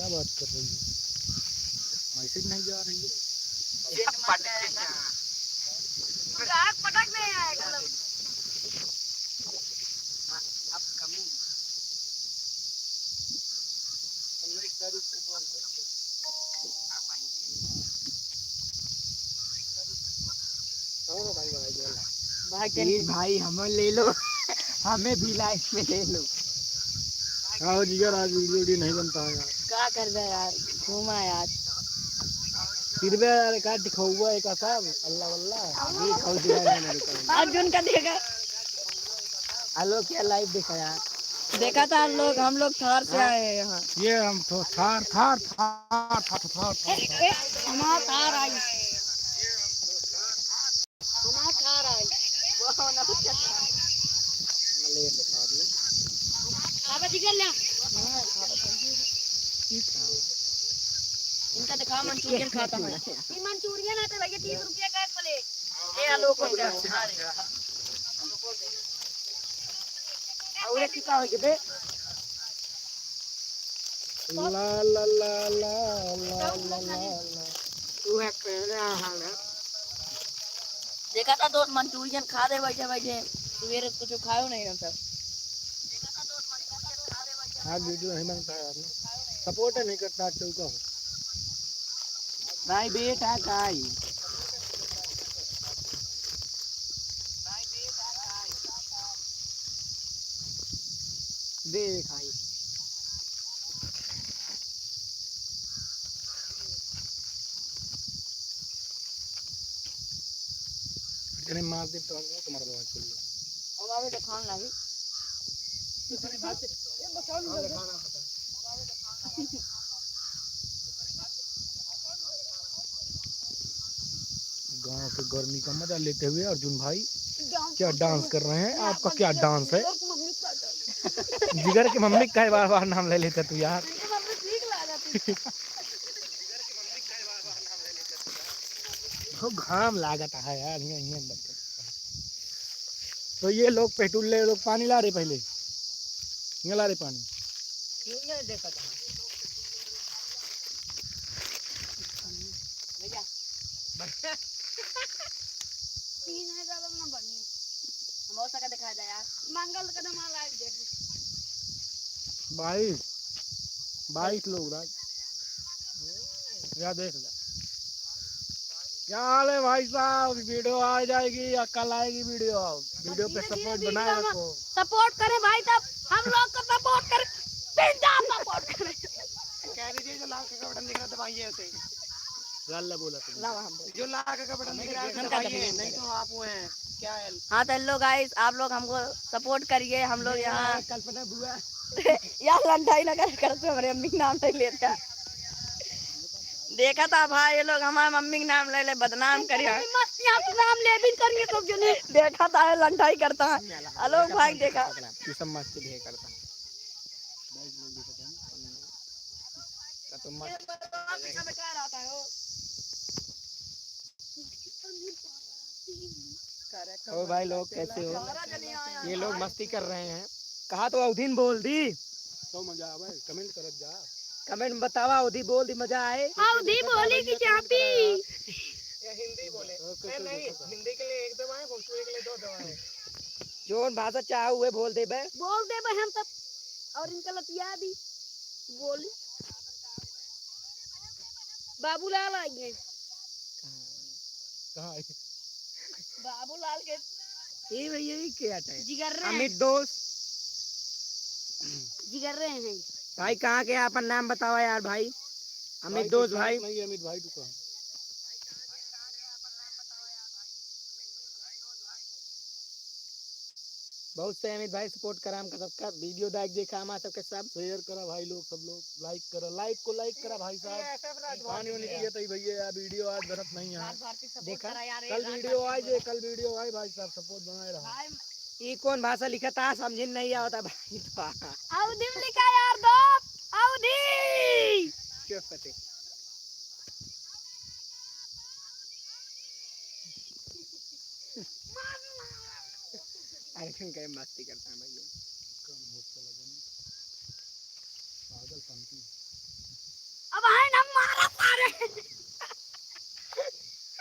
क्या बात कर रही है? मैसेज नहीं जा रही है। पटक नहीं आएगा अब कमी प्लीज भाई हमें ले लो हमें भी लाइफ में ले लो। आओ जिगर, आज वीडियो नहीं बनता है यार। क्या कर रहे यार, घूमा यार फिर भी यार का दिखाऊंगा एक आसाम अल्लाह वल्लाह अभी खाओ दिखाया मैंने रुका। अर्जुन का देखा, हेलो क्या लाइव देखा यार? देखा था हम लोग थार से आए हैं यहाँ। ये हम तो थार थार थार थार थार हमारा थार आई, हमारा थार आई वो ना कुछ खावा दिखा ले इनका दिखा मंचूरियन खाता है। ये मंचूरियन है तो भैया 30 रुपया का एक प्लेट। ये आलू को और कितना हो गए? ला ला ला ला ला ला ला। तू है पहले हाल है। देखा था दोस्त मंचूरियन खा दे वैसे वैसे सवेरे कुछ खाओ नहीं हम सब। आज वीडियो नहीं बनता है यार, सपोर्ट नहीं करता चौका भाई बेटा काई देख आई इतने मार दे तो तुम्हारा बात चल लो। और आवे तो खान लगी गांव के गर्मी का मजा लेते हुए अर्जुन भाई क्या डांस कर रहे हैं। आपका क्या डांस है? जिगर की मम्मी का बार बार नाम ले लेते तू यार। तो घाम लागता है यार ये तो ये लोग पेट्रोल ले लोग पानी ला रहे पहले ये ला रहे पानी देखा था का दिखाया था यार मंगल कदम देख 22 लोग या देख जा। क्या हाल है भाई साहब? वीडियो आ जाएगी या कल आएगी वीडियो? वीडियो पे सपोर्ट बनाए रखो, सपोर्ट करे भाई साहब, हम लोग को सपोर्ट करे, सपोर्ट करे। कह दीजिए जो लाल का बटन दिख रहा था भाई ऐसे लाल बोला जो लाल का बटन दिख रहा है नहीं तो आप वो हैं क्या है। हाँ तो हेलो गाइस, आप लोग हमको सपोर्ट करिए। हम लोग यहाँ कल्पना बुआ यार लंडाई ना करते हमारे मम्मी का नाम नहीं लेता। देखा था भाई ये लोग हमारे मम्मी का नाम ले ले बदनाम करिए, नाम ले भी करिए तो क्यों नहीं। देखा था लंडाई करता है आलोक भाई, देखा करता तो भाई लोग कैसे हो? ये लोग मस्ती कर रहे हैं। कहा तो अवधीन बोल दी तो मजा आवे, कमेंट करत जा, कमेंट बतावा अवधी बोल दी मजा आए। अवधी बोली कि चापी हिंदी बोले नहीं हिंदी के लिए एक दवाएं भोजपुरी के लिए 2 दवाएं जोन भाषा चाहे हुए बोल दे हम सब। और इनका लतिया भी बोल बाबूलाल आएंगे कहाँ बाबूलाल के ये भैया ये क्या है? जिगर रहे अमित दोस्त जिगर रहे हैं भाई। कहाँ के अपन नाम बतावा यार भाई। अमित दोस्त भाई नहीं अमित भाई तू कहाँ? बहुत से अमित भाई सपोर्ट करा हमका सबका वीडियो देखा हमारा सबके सब शेयर करा भाई लोग, सब लोग लाइक करा, लाइक को लाइक करा भाई साहब। पानी वानी पिए तो भैया यार वीडियो आज गलत नहीं है। देखा कल वीडियो आए भाई साहब सपोर्ट बनाए रहा। ये कौन भाषा लिखा था समझ नहीं आता भाई। अवधि लिखा यार दोस्त अवधि क्या पते अर्जुन का मस्ती करता है भैया। कम हो चला पागल पंती अब है ना मारा सारे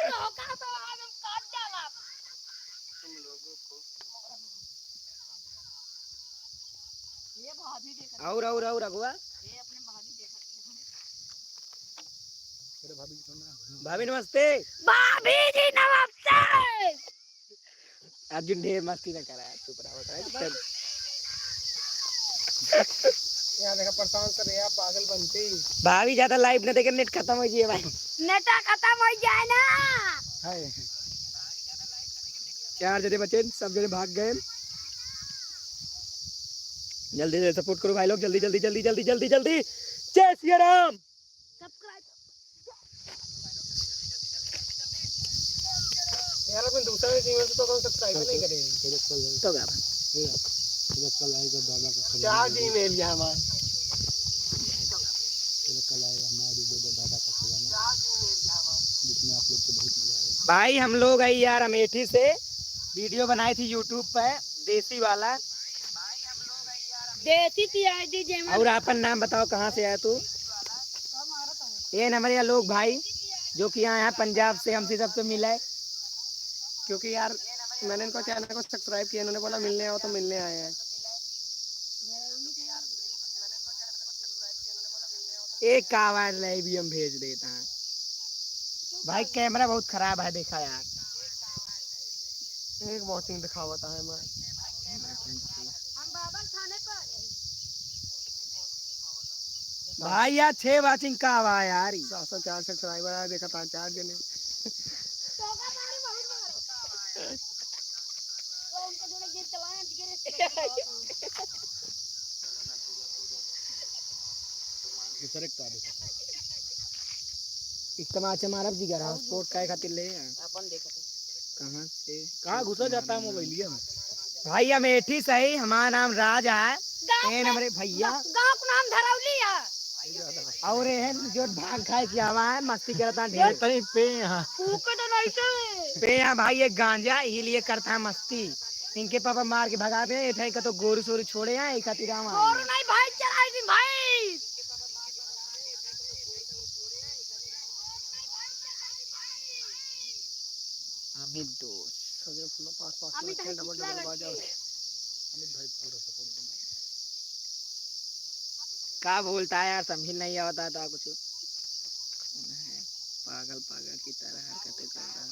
धोखा तो आज हम काट डाला तुम लोगों को। ये भाभी देखा और अगुआ ये अपने भाभी देखा अरे भाभी जी सुनना। भाभी नमस्ते। भाभी जी नमस्ते। अर्जुन ढेर मस्ती न करा है, चुप रहा होता है। यहाँ देखा परेशान सर यार पागल बनती। भाभी ज्यादा लाइव न देखे, नेट खत्म हो जाए भाई। नेटा खत्म हो जाए ना। हाय 4 जने बचे, सब जने भाग गए। जल्दी से सपोर्ट करो भाई लोग, जल्दी जल्दी जल्दी जल्दी जल्दी जल्दी। जय श्री राम। सब्सक्राइब यार अपन दूसरा चैनल तो कौन सब्सक्राइब नहीं करेंगे तो क्या कल आएगा दादा का क्या जीमेल है हमारा कल आएगा हमारे दादा का खजाना जिसमें आप लोग को बहुत मजा आएगा। भाई हम लोग आई यार अमेठी से वीडियो बनाई थी यूट्यूब पे, देसी वाला। देसी पीआईडी जेमा और अपन नाम बताओ, कहाँ से आया तू? ये न हमारे लोग भाई जो कि यहाँ पंजाब से हमसे सबसे मिला है, क्योंकि यार मैंने इनको चैनल को सब्सक्राइब किया, इन्होंने बोला मिलने आओ तो मिलने आए हैं। एक का आवाज नहीं भी हम भेज देता है भाई। कैमरा बहुत खराब है, देखा यार। एक वॉचिंग दिखावता है मैं। हम बाबर थाने पर आ गए। भाई यार 6 वॉचिंग का आवा यार। 704 सब्सक्राइबर आया, देखा था 4 जने। टोका मारे बहुत मारे तो उनका जो गेट चलाया टिकरे दूसरे का देखा इस्तेमाल से मारब जी घर स्पोर्ट काय खातिर ले अपन देखा कहां से कहाँ घुसा जाता है मोबाइलिया में। भाई अमेठी सही, हमारा नाम राज है। ए नंबर भैया गांव का नाम धरौली है। और ये जो भाग खाए किया हुआ है, मस्ती करता ढेर कहीं पे यहाँ फूको तो नहीं से पे यहाँ भाई ये गांजा ही लिए करता है मस्ती। इनके पापा मार के भगाते हैं, इठाई का तो गोरू सोरू छोड़े हैं एक खातिर और नहीं भाई चलाई थी भाई। अमित दोस्त सजो फुल पास पास अमित में डबल डबल भाई बाजा। अमित भाई पूरा सपोर्ट देना। क्या बोलता है यार, समझ नहीं आता था कुछ। पागल पागल की तरह हरकतें कर रहा है।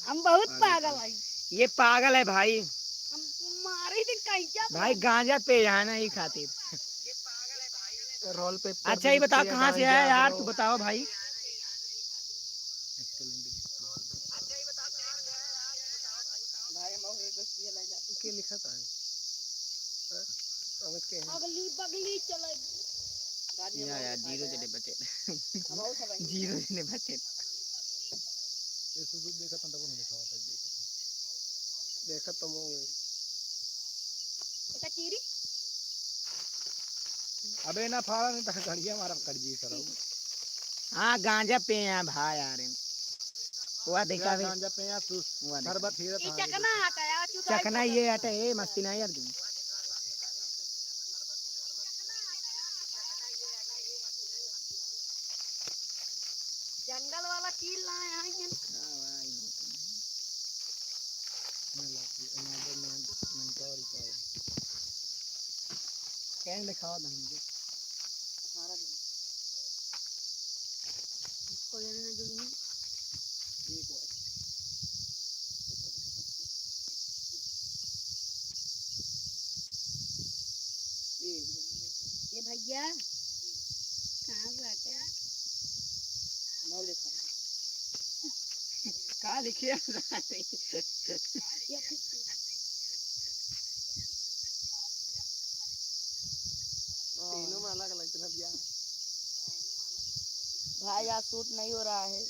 हम बहुत पागल है। ये पागल है भाई। हम मारे थे कैसा भाई गांजा पे है ना ही खातिर। रोल पे अच्छा ये बताओ कहाँ से है यार, तू बताओ भाई। के लिखा था समझ के अगली बगली चलेगी। यार 0 जने बचे 0 जने बचे। इसको देखा था तब नहीं देखा था देखा तो वो এটা चीरी अबे ना फाड़ा नहीं था गाड़िया मारा कर दी सर। हाँ गांजा पे हैं भाई यार। वो देखा भी गांजा पे या तू शरबत हीरा ये था चकना आता है चखना ये हटे ए मस्ती नहीं अर्जुन। जंगल वाला कील लाए हैं ये। क्या दिखाओ ना मुझे। कोई ना जुगनी ये भैया कहाँ बैठे हैं? कहाँ लिखिए ये तीनों में अलग अलग तरफ यार। भाई आज सूट नहीं हो रहा है।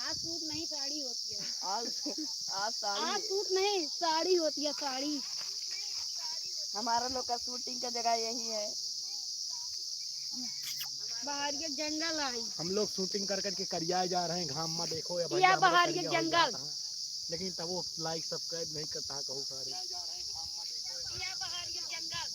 आज सूट नहीं साड़ी होती है। आज सूट नहीं साड़ी होती है साड़ी। हमारा लोग का शूटिंग का जगह यही है। बाहर के जंगल आई। हम लोग शूटिंग कर करके करिया जा रहे हैं घाम में देखो या या बाहर के जंगल। लेकिन तब वो लाइक सब्सक्राइब नहीं करता कहूँ सारे। या बाहर के जंगल।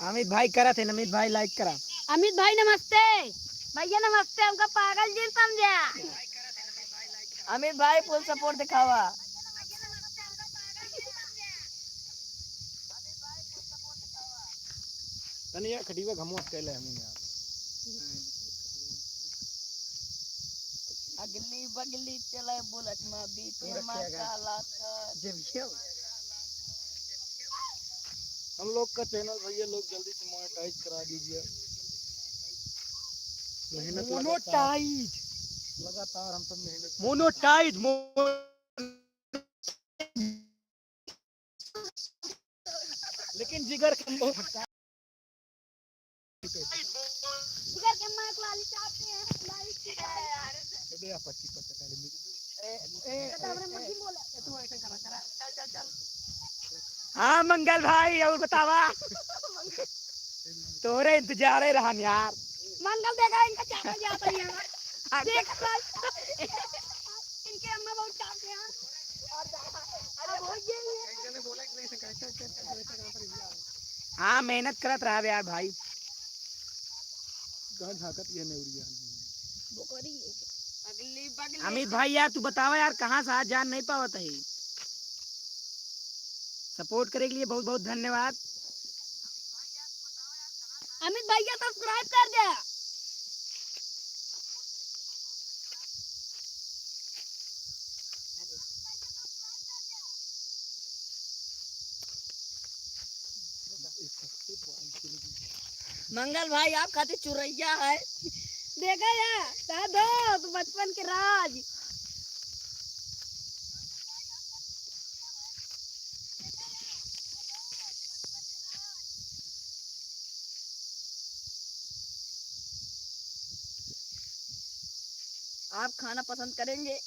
अमित भाई करा थे, अमित भाई लाइक करा। अमित भाई नमस्ते। भैया नमस्ते, हमका पागल जी समझा। अमित भाई फुल सपोर्ट दिखावा। तनिया खटीवा घमो स्टाइल है हमें यार। अगली बगली चले बुलेट में बीते काला था जब हम लोग का चैनल भैया लोग जल्दी से मोनेटाइज करा दीजिए। मेहनत मोनोटाइज लगातार हम सब मेहनत मोनोटाइज लेकिन जिगर कम बहुत जिगर के मार्क वाली चाहते हैं लाइक की यार। दे आप 25 अकेडमी तू ऐसे करा करा चल चल चल। हाँ मंगल भाई और बतावा तोरे इंतजार रहा यार। मंगल देखा इनका चाचा जाता है यार। देख इनके अम्मा बहुत चाहते हैं। अब हो गई बोला कि नहीं कैसे हाँ मेहनत करत रहा यार भाई। कहां झाकत ये नेवरिया वो करी अगली बगली। अमित भाई यार तू बतावा यार कहाँ से आज जान नहीं पावत है। सपोर्ट करने के लिए बहुत बहुत धन्यवाद। अमित भैया सब्सक्राइब कर दे। मंगल भाई आप खाते चुरैया है। देखा यार दादो तो बचपन के राज। आप खाना पसंद करेंगे।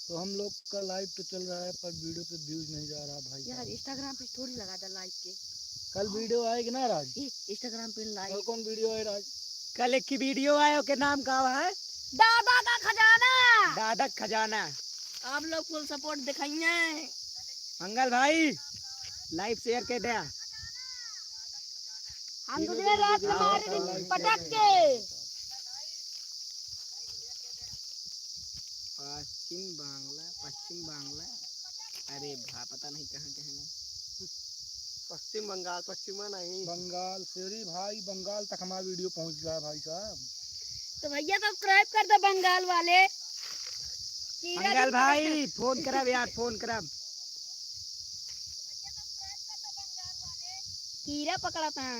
तो हम लोग का लाइव तो चल रहा है पर वीडियो पे व्यूज नहीं जा रहा भाई यार इंस्टाग्राम पे स्टोरी लगा दे लाइक के। कल वीडियो आएगी ना राज? इंस्टाग्राम पे कल लाइक कौन वीडियो है राज? कल एक की वीडियो आया के नाम का है दादा का खजाना। दादा खजाना। आप लोग फुल सपोर्ट दिखाइए। मंगल भाई लाइव शेयर कर दे। हम दूसरे रात में मारे पटक के। पश्चिम बांग्ला अरे भा पता नहीं कहाँ कहना। पश्चिम बंगाल पश्चिमा नहीं बंगाल सेरी भाई बंगाल तक हमारा वीडियो पहुंच गया है भाई साहब। तो भैया सब्सक्राइब कर दो बंगाल वाले। मंगल भाई फोन करब यार फोन करब। कीड़ा पकड़ा था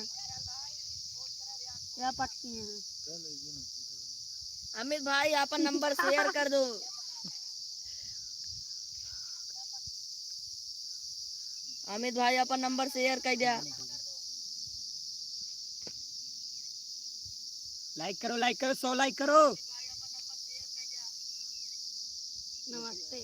क्या पकती हैं। अमित भाई आपन नंबर शेयर कर दो। अमित भाई अपन नंबर शेयर कर दिया। लाइक करो 100 लाइक करो। नमस्ते।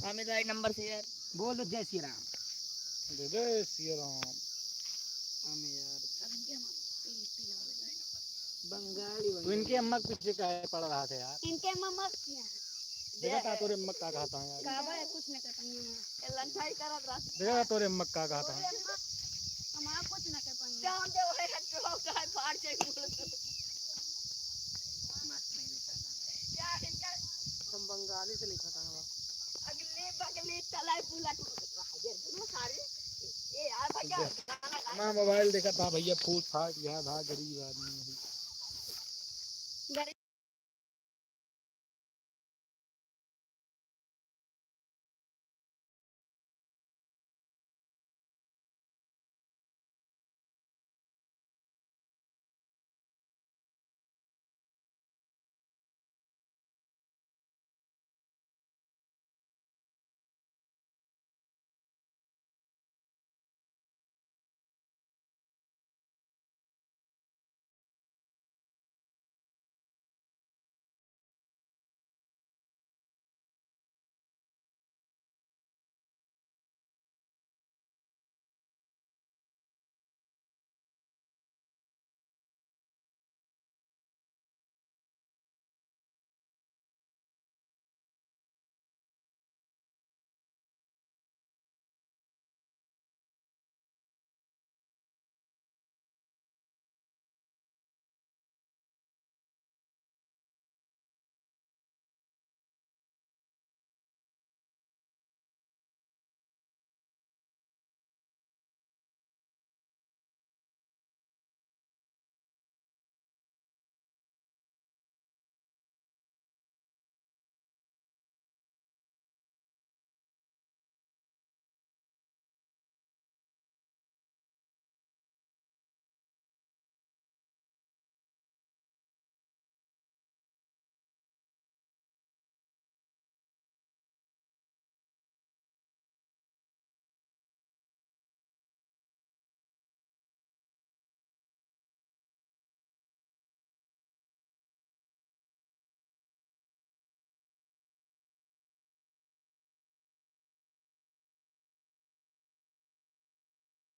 अमित भाई नंबर शेयर बोल दो जय श्री राम। जय श्री राम। बंगाली तो इनके अम्मा के पीछे क्या पड़ रहा था यार? इनके मम्मा देखा था तोरे अम्मा का कहा था यार? काबा है कुछ न कर पाएंगे। लंचाई करत रहा। देखा था तोरे अम्मा का कहा था? हम कुछ न कर पाएंगे। जान दे ओए हटो काय फाड़ जाए बोल तो। यार इनका हम बंगाली से लिखा था हम। अगली बगली चलाई पुला टूट सारे ये यार भैया मैं मोबाइल देखा था भैया फूट फाट गया था गरीब आदमी।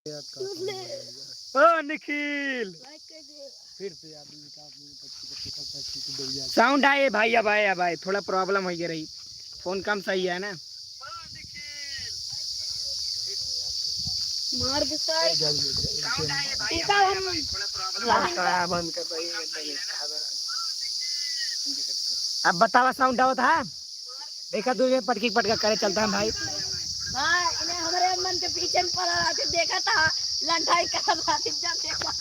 ओ निखिल फिर से साउंड आए भाई, अब आए, अब आए, थोड़ा प्रॉब्लम हो गई रही, फोन कम सही है ना। मार अब बतावा साउंड आवत है, देखा तुझे पटकी पटका करे चलता है भाई। हाँ, इन्हें हमारे मन के पीछे में पड़ा रहा था, देखा था लंठाई कर रहा था, जब देखा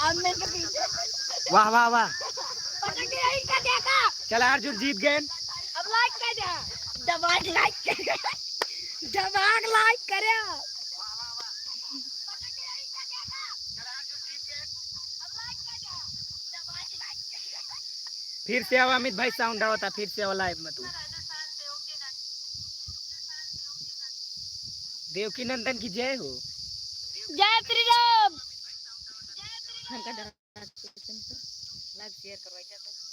अम्मे के पीछे। वाह वाह वाह, पटक यही का देखा। चला अर्जुन जीत गए। अब लाइक कर दे, दबाग लाइक कर, दबाग लाइक करे। फिर से आओ अमित भाई, साउंड आवता, फिर से आओ लाइव में तू। देवकी नंदन की जय हो। जय श्री राम।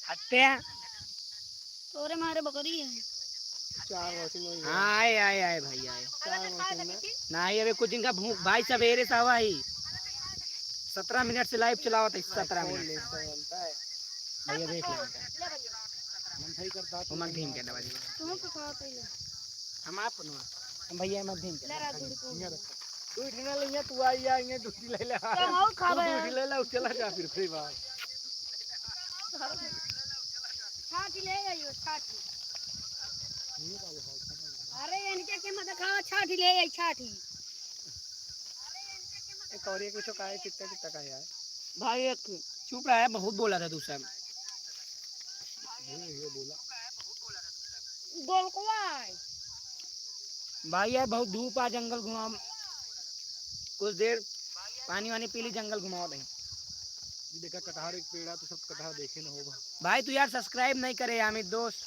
हटते हैं। तोरे मारे बकरी है। हाँ आए आए आए भाई आए। नहीं अभी कुछ दिन का भूख भाई, सवेरे से हवा ही 17 मिनट से लाइव चलाओ था, 17 मिनट भैया देख ले मध्यम के दवाई हम आप हम भैया मध्यम के तू इठना ले, तू आई आएंगे दूसरी ले ले, दूसरी ले ले, चला जा फिर फ्री बात छाती ले आइयो, छाती। अरे इनके के मत खाओ, छाती ले आई, छाती। एक और ये कुछ का है, कितना कितना का है भाई, एक चुप रहा है, बहुत बोला था दूसरा ये बोला बोल को आए भाई है, बहुत धूप आ, जंगल घुमाओ कुछ देर, पानी वानी पी ली, जंगल घुमाओ भाई। देखा कटहर एक पेड़ है, तो सब कटहर देखे ना होगा भाई। तू यार सब्सक्राइब नहीं करे अमित दोस्त,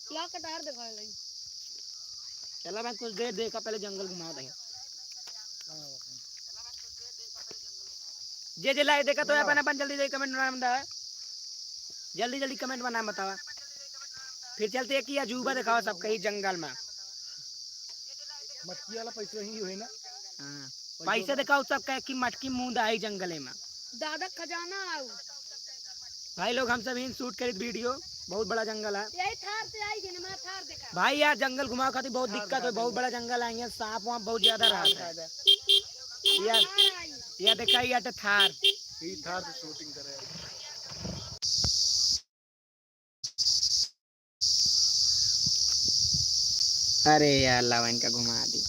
क्या कटहर दिखा रही। चला मैं कुछ देर देखा, पहले जंगल घुमाओ भाई। जे लाइव देखा तो अपन अपन जल्दी जल्दी कमेंट बना, जल्दी जल्दी कमेंट बना बतावा, फिर चलते हैं कि अजूबा दिखाओ सब कहीं जंगल में। मटकी वाला पैसे ही हुए ना। हाँ पैसे दिखाओ सब कह कि मटकी मुंह आई जंगले में, दादा खजाना आओ भाई लोग हम सब इन शूट करी वीडियो, बहुत बड़ा जंगल है। यही थार से आई थी ना, मैं थार देखा भाई यार जंगल घुमाओ खातिर बहुत दिक्कत है, बहुत बड़ा जंगल आएंगे, सांप वहाँ बहुत ज्यादा रहता है यार देखा ही आटे थार ही थार से शूटिंग कर रहे हैं। अरे यार लावन का घुमा दी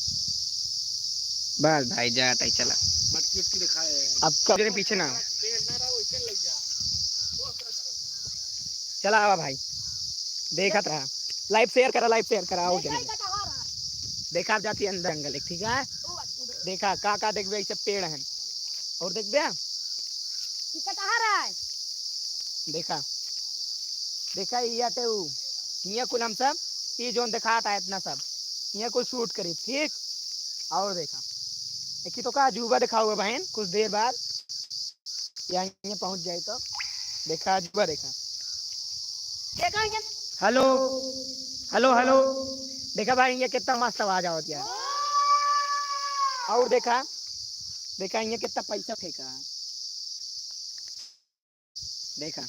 बस भाई, जाता ही चला मटकी उटकी दिखाए अब कब पीछे ना चला आवा भाई, देखा रहा लाइव शेयर करा आओ देखा आप जाती है अंदर जंगल एक, ठीक है देखा का देख ऐसे पेड़ हैं और देख बे देखा देखा ये कुल हम सब ये जोन दिखाता है इतना सब ये कुछ शूट करी ठीक, और देखा एक तो का अजूबा दिखा हुआ बहन, कुछ देर बाद यहाँ पहुंच जाए तो देखा अजूबा देखा। हेलो हेलो हेलो देखा भाई ये कितना मस्त आवाज आवत यार, और देखा देखा ये कितना पैसा फेंका है, देखा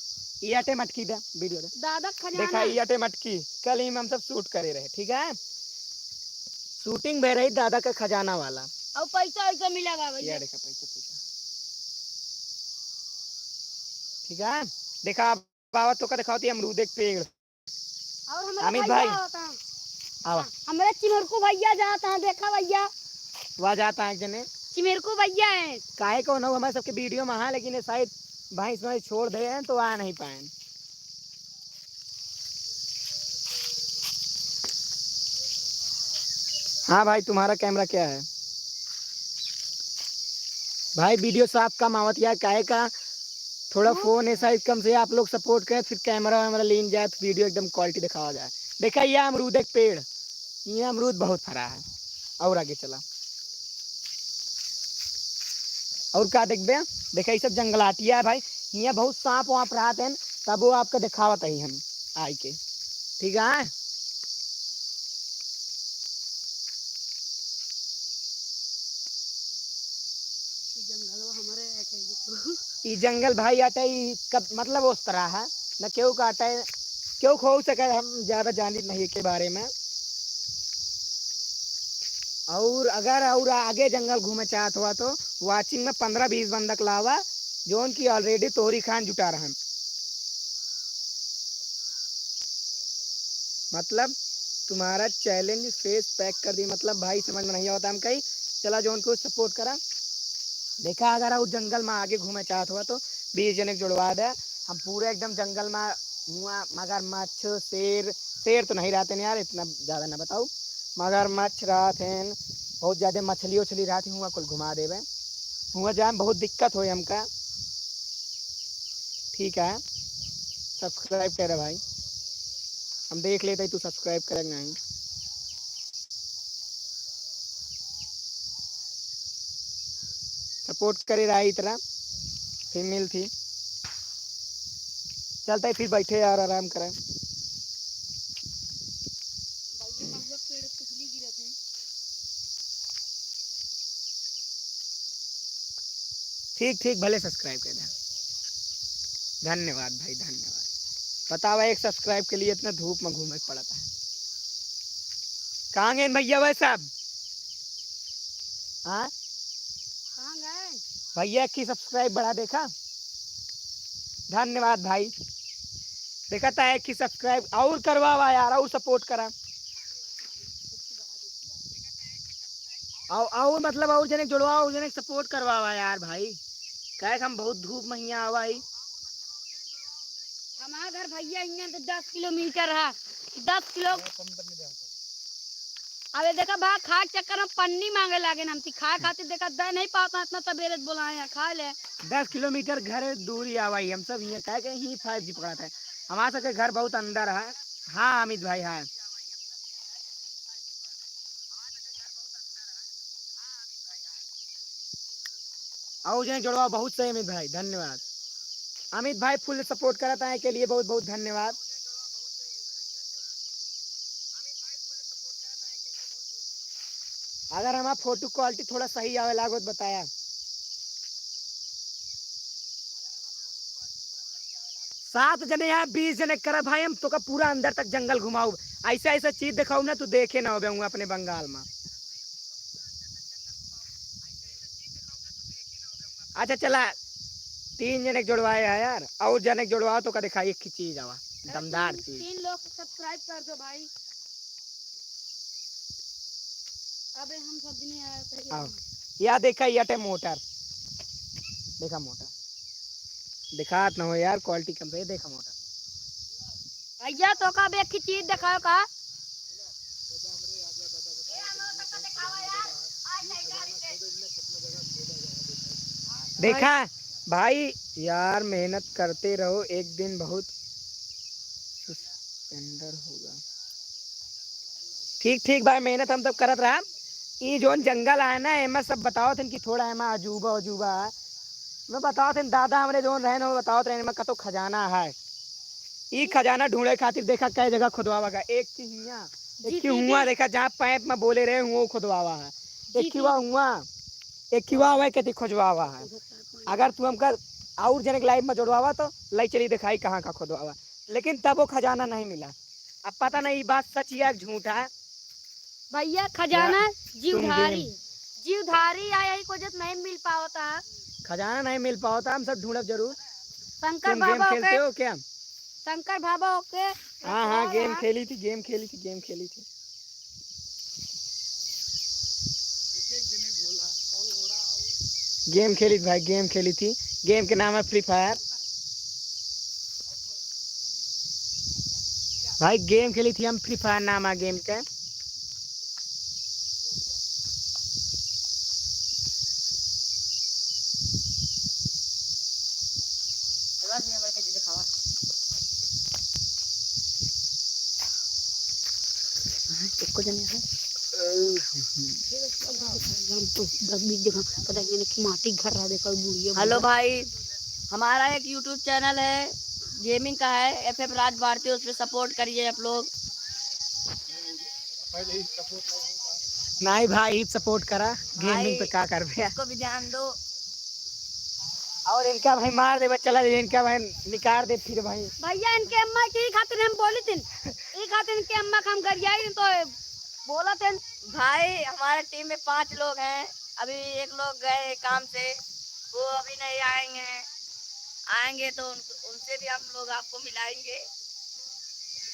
ये आटे मटकी दे वीडियो दे दादा खजाना देखा ये आटे मटकी, कल ही हम सब शूट करे रहे, ठीक है शूटिंग बह रही दादा का खजाना वाला, और पैसा ऐसा मिलेगा भैया। देखा पैसा ठीक है देखा बाबा तो का दिखाती अमरूद एक पेड़। और अमित भाई आवा हमारे चिमरकू भैया जाता है, देखा भैया वहाँ जाता है एक जने चिमरकू भैया है, काहे को ना हमारे सबके वीडियो में हाँ, लेकिन शायद भाई इसमें छोड़ दे हैं तो आ नहीं पाए। हाँ भाई तुम्हारा कैमरा क्या है भाई, वीडियो साफ कम आवत यार, काहे का थोड़ा फोन है साइज कम से आप लोग सपोर्ट करें, फिर कैमरा वैमरा लीन जाए तो वीडियो एकदम क्वालिटी दिखावा जाए। देखा ये अमरूद एक पेड़, ये अमरूद बहुत फरा है, और आगे चला और क्या देख बे देखा ये सब जंगलाटिया है भाई, यहाँ बहुत सांप वाप रहते हैं, तब वो आपका दिखावत है हम आई के, ठीक है ये जंगल भाई आटा ही कब मतलब उस तरह है न क्यों काटा है क्यों खो सके हम ज्यादा जानते नहीं के बारे में। और अगर और आगे जंगल घूमे चाहत हुआ तो वाचिंग में 15-20 बंदक लावा जो उनकी ऑलरेडी तोहरी खान जुटा रहा है। मतलब तुम्हारा चैलेंज फेस पैक कर दी मतलब भाई समझ में नहीं आता हम कहीं चला जो उनको सपोर्ट करा। देखा अगर उस जंगल में आगे घूमे चाहत हुआ तो 20 जने जुड़वा दे हम पूरे एकदम जंगल में हुआ मगरमच्छ शेर तो नहीं रहते यार इतना ज्यादा ना बताओ मगरमच्छ रहते हैं बहुत ज्यादा मछली उछली रहती हुआ कुल घुमा देवे हुआ जाए बहुत दिक्कत हो हमका। ठीक है सब्सक्राइब करे भाई हम देख लेते तू सब्सक्राइब करेगा नहीं। सपोर्ट करे रहा इतना फीमेल थी चलता है फिर बैठे यार आराम करें। ठीक ठीक भले सब्सक्राइब कर दे धन्यवाद भाई धन्यवाद। बतावा एक सब्सक्राइब के लिए इतना धूप में घूमने पड़ा था। कहाँ गए भैया भाई साहब हाँ कहाँ गए भैया की सब्सक्राइब बढ़ा देखा धन्यवाद भाई। देखा था एक की सब्सक्राइब और करवावा यार और सपोर्ट करा और मतलब और जने जुड़वा और जने सपोर्ट करवावा यार भाई कहे हम बहुत धूप में यहाँ आवा ही। हमारा घर भैया यहाँ तो 10 किलोमीटर है 10 किलो। अबे देखा भाई खा चक्कर में पन्नी मांगे लागे ना हम खा खाते देखा दे नहीं पाता इतना तबीयत बुलाए खा ले 10 किलोमीटर घर दूरी आवाई हम सब यहाँ कहे ही 5G पकड़ा था हमारा सबके घर बहुत अंदर है। हाँ अमित भाई हाँ और जने जुड़वा बहुत सही अमित भाई धन्यवाद। अमित भाई फुल सपोर्ट कराता है के लिए बहुत बहुत धन्यवाद। अगर हमारा फोटो क्वालिटी थोड़ा सही आवे लागो तो बताया 7 जने यहाँ 20 जने कर भाई हम तो का पूरा अंदर तक जंगल घुमाऊ ऐसा ऐसा चीज दिखाऊ ना तू देखे ना हो अपने बंगाल में। अच्छा चला 3 जने जुड़वाए है यार और जने जुड़वाओ तो का दिखाई एक चीज आवा दमदार चीज 3 लोग सब्सक्राइब कर दो भाई। अबे हम सब दिन आए थे या देखा ये मोटर देखा मोटर दिखात ना हो यार क्वालिटी कम है देखा मोटर भैया तो का एक चीज दिखाओ का देखा भाई यार मेहनत करते रहो एक दिन बहुत सस्पेंडर होगा। ठीक ठीक भाई मेहनत हम तब करत रहा ये जो जंगल है ना एमा सब बताओ थे कि थोड़ा एमा अजूबा अजूबा है मैं बताओ थे दादा हमारे जो रहन हो बताओ थे एमा कतो खजाना है ये खजाना ढूंढे खातिर देखा कई जगह खुदवावा का एक की हिया एक की हुआ देखा जहाँ पैप में बोले रहे वो खुदवावा है एक की हुआ एक की हुआ कहती खुजवावा है। अगर तू हमका और जने लाइव में जोड़वावा तो लाई चली दिखाई कहाँ का खुदवावा लेकिन तब वो खजाना नहीं मिला। अब पता नहीं बात सच है झूठ है भैया खजाना जीवधारी आया ही कुछ नहीं मिल पाता खजाना नहीं मिल पाता हम सब ढूंढब जरूर। शंकर तुम गेम खेलते हो क्या शंकर बाबा ओके हाँ गेम खेली थी गेम खेली थी गेम खेली थी भाई गेम खेली थी गेम के नाम है फ्री फायर भाई गेम खेली थी हम फ्री फायर नाम है गेम का। हेलो भाई हमारा एक यूट्यूब चैनल है गेमिंग का है FF राज भारती उस पर सपोर्ट करिए आप लोग। नहीं भाई सपोर्ट करा गेमिंग पे क्या कर रहे इसको भी ध्यान दो और इनका भाई मार दे चला दे, इनका भाई निकाल दे फिर भाई। भैया इनके अम्मा की खातिर हम बोली थी, ई खातिर इनके अम्मा का हम घर आई तो बोला थे। भाई हमारे टीम में 5 लोग हैं, अभी एक लोग गए काम से, वो अभी नहीं आएंगे। आएंगे तो उनसे भी हम लोग आपको मिलाएंगे।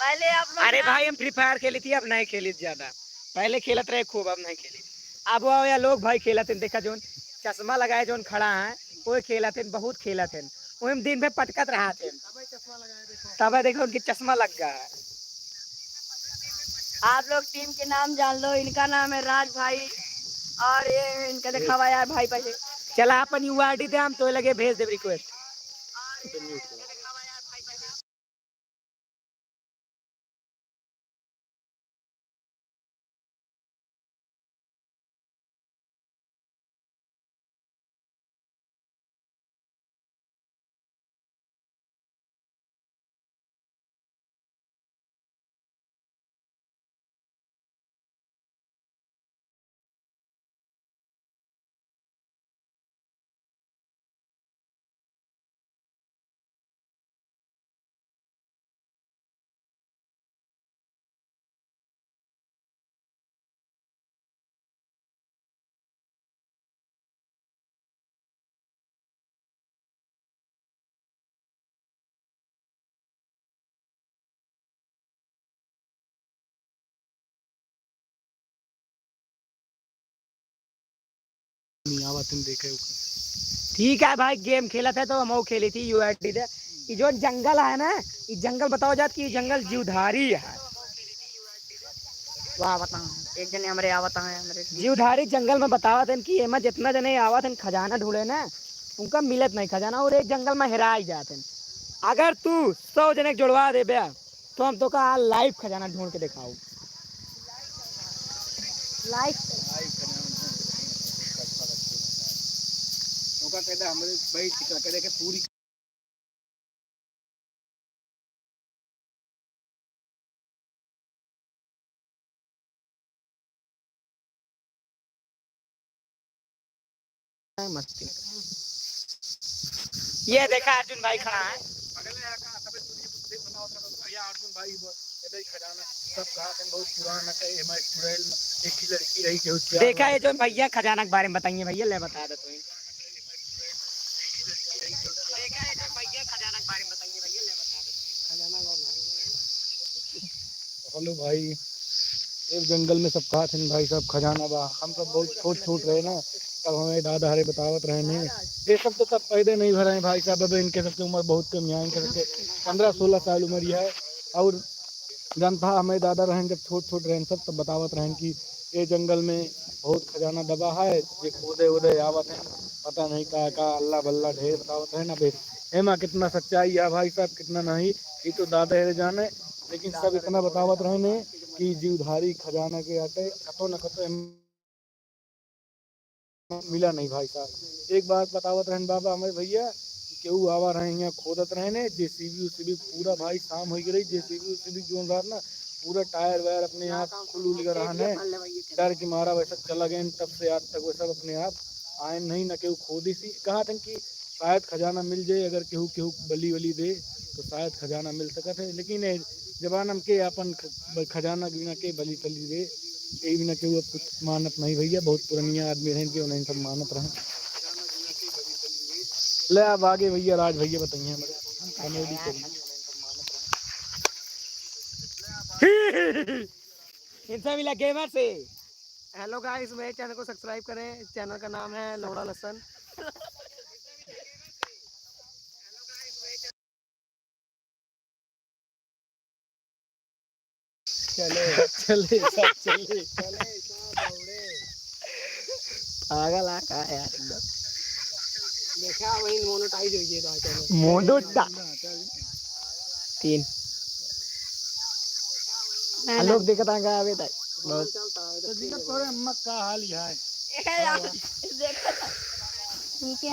पहले आप लोग अरे भाई हम फ्री फायर खेली थी, अब नहीं खेली ज्यादा, पहले खेलत रहे खूब, अब नहीं खेली। अब वो या लोग भाई खेलते देखा जोन चश्मा लगाए जोन खड़ा है वो खेलते बहुत खेलते, वही दिन में पटकत रहा थे, तब देखो उनकी चश्मा लग गया है। आप लोग टीम के नाम जान लो, इनका नाम है राज भाई और ये इनका देखा हुआ यार भाई पहले। चला अपन यूआईडी दे हम तो लगे भेज दे रिक्वेस्ट। ठीक है भाई, गेम खेला था तो हम खेली थी यूआईडी दे। ये जो जंगल है ना, ये जंगल बताओ जात कि जंगल जीवधारी है। वाह बता, एक जने हमारे आवता है, हमारे जीवधारी जंगल में बतावा थे कि एमा जितना जने आवा थे खजाना ढूंढे ना, उनका मिलत नहीं खजाना, और एक जंगल में हेरा ही जाते। अगर तू 100 जने जुड़वा दे बे तो हम तो का लाइव खजाना ढूंढ के दिखाऊ। लाइक पूरी मस्ती। ये देखा अर्जुन भाई खड़ा है, अर्जुन भाई बहुत पुराना एक ही लड़की रही के देखा है जो भैया खजाना के बारे में बताइए भैया, ले बता दे तू। देखा है जो भैया खजाना के बारे में बताइए भैया, ले बता दे खजाना। हेलो भाई, एक जंगल में सब कहा थे भाई सब खजाना बा, हम सब बहुत छोट छोट रहे ना, तब हमें दादा हरे बतावत रहे ने, ये सब तो तब पैदे नहीं भरे हैं भाई साहब। अब इनके सबकी उम्र बहुत कम है, इनके सबके 15-16 साल उम्र है। और जनता हमें दादा रहें जब छोट छोट रहें सब तब बतावत रहें कि ये जंगल में बहुत खजाना दबा है, ये खोदे उदे आवत हैं, पता नहीं का अल्लाह बल्ला ढेर बतावत है ना। फिर एमा कितना सच्चाई है भाई साहब कितना नहीं, ये तो दादा हरे जाने, लेकिन सब इतना बतावत रहे ने कि जीवधारी खजाना के आटे कतो न कतो मिला नहीं भाई साहब। एक बात बतावत रहन बाबा हमें भैया, केहू आवा रहे यहाँ खोदत रहे ने, जेसीबी उसीबी पूरा भाई शाम हो गई, जेसीबी उसीबी जोन रहा ना पूरा टायर वायर अपने आप खुल उल रहा है, डर की मारा वैसा चला गए, तब से आज तक वो सब अपने आप आए नहीं न केहू खोदी सी। कहा था कि शायद खजाना मिल जाए, अगर केहू केहू बली वली दे तो शायद खजाना मिल सकता है, लेकिन जबान हम के अपन खजाना बिना के बली तली दे यही बिना केहू अब कुछ मानत नहीं भैया। बहुत पुरानी आदमी रहें कि उन्हें सब मानत रहे। ले अब आगे भैया राज भैया बताइए हमारे कॉमेडी करिए। इनसे मिला गेमर से। हेलो गाइस, मेरे चैनल को सब्सक्राइब करें, चैनल का नाम है लोड़ा लसन। चले चले सब चले पागल आ का यार एकदम। देखा वही मोनेटाइज हो गया चैनल मोडोटा 3 लोग देखता है आवे तक बहुत। तो दिक्कत करे अम्मा का हाल यह है इनके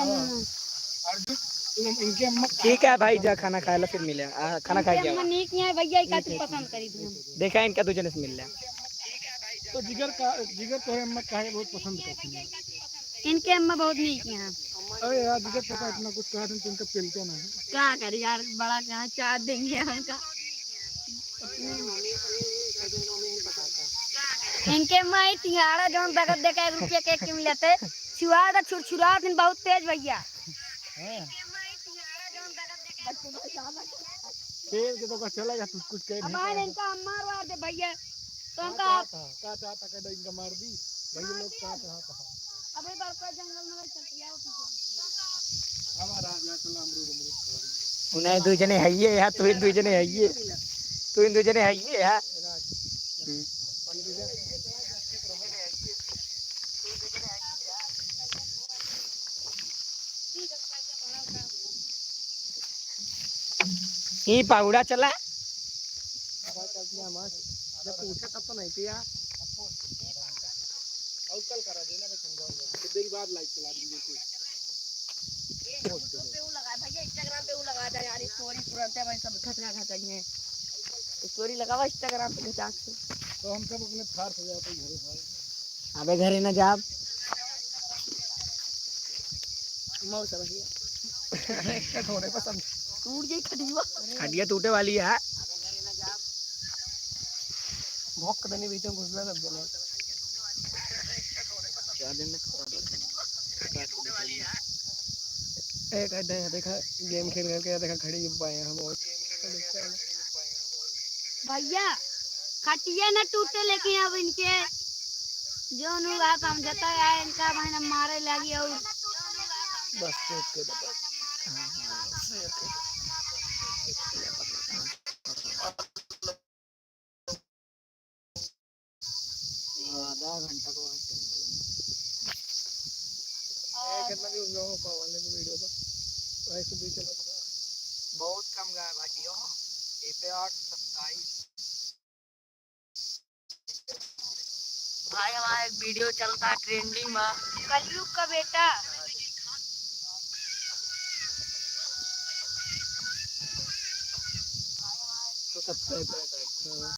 अम्मा ठीक है भाई, जा खाना खाए ला फिर मिले, खाना खाए इनके गया अम्मा नीक नहीं है भैया, ई खातिर पसंद करी थी हम। देखा इनका तुझे से मिल रहा। तो जिगर तो अम्मा काहे बहुत पसंद करती है। इनके अम्मा बहुत नीक हैं। अरे यार तुझे पता इतना कुछ कहा था तुमको पिलते नहीं। क्या करे यार, बड़ा क्या चार देंगे हमका। इनके माई तिहाड़ा जो दगत दे के 1 रुपया के मिलते छुआ था छुरछुरा दिन बहुत तेज भैया। तेल के तो का चलेगा तू कुछ कह अब नहीं आए पाया। इनका मार वार दे भैया तो का इनका चाहता कह इनका मार दी भाई लोग का चाहता अबे बार का जंगल में चल गया हमारा राजा चला अमरूद अमरूद उन्हें दो जने है ये है तू इन दो जने है ये तू इन दो जने है ये है ये पाउडा चला जब पूछा तब तो नहीं पिया। और कल करा देना मैं समझाऊंगा तो देर बाद लाइक चला दूंगी कोई पे वो लगा भैया इंस्टाग्राम पे वो लगा दे यार स्टोरी तुरंत है भाई सब घटना घटाइए स्टोरी लगावा इंस्टाग्राम पे घटाक से तो हम सब अपने थार से जाते घरे भाई। अबे घरे न जा मौसा भैया थोड़े पसंद टूट गई खड़ीवा खटिया टूटे वाली है भोक देने बीच में घुसना सब जने एक अड्डा है देखा गेम खेल करके देखा खड़ी पाए हम और भैया खटिया न टूटे लेकिन अब इनके जो नु बात हम जता है इनका बहन मारे लगी और बस सोच के बस आधा घंटा को कितना भी उस लोगों को वाले वीडियो पर ऐसे भी चला बहुत कम गया बाकी हो इसे 827 भाई हमारा एक वीडियो चलता है ट्रेंडिंग में कलयुग का बेटा तो सब्सक्राइब करें